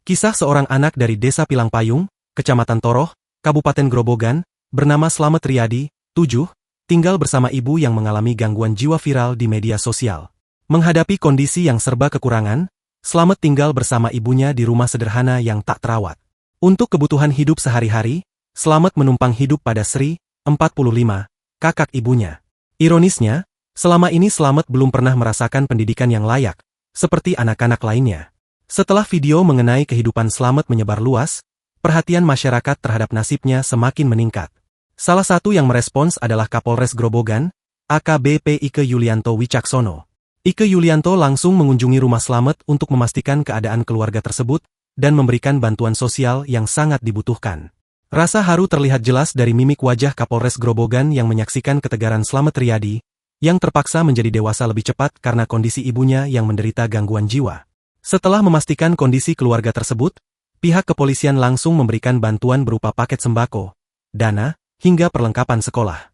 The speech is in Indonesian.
Kisah seorang anak dari Desa Pilangpayung, Kecamatan Toroh, Kabupaten Grobogan, bernama Slamet Riyadi, 7, tinggal bersama ibu yang mengalami gangguan jiwa viral di media sosial. Menghadapi kondisi yang serba kekurangan, Slamet tinggal bersama ibunya di rumah sederhana yang tak terawat. Untuk kebutuhan hidup sehari-hari, Slamet menumpang hidup pada Sri, 45, kakak ibunya. Ironisnya, selama ini Slamet belum pernah merasakan pendidikan yang layak, seperti anak-anak lainnya. Setelah video mengenai kehidupan Slamet menyebar luas, perhatian masyarakat terhadap nasibnya semakin meningkat. Salah satu yang merespons adalah Kapolres Grobogan, AKBP Ike Yulianto Wicaksono. Ike Yulianto langsung mengunjungi rumah Slamet untuk memastikan keadaan keluarga tersebut dan memberikan bantuan sosial yang sangat dibutuhkan. Rasa haru terlihat jelas dari mimik wajah Kapolres Grobogan yang menyaksikan ketegaran Slamet Riyadi, yang terpaksa menjadi dewasa lebih cepat karena kondisi ibunya yang menderita gangguan jiwa. Setelah memastikan kondisi keluarga tersebut, pihak kepolisian langsung memberikan bantuan berupa paket sembako, dana, hingga perlengkapan sekolah.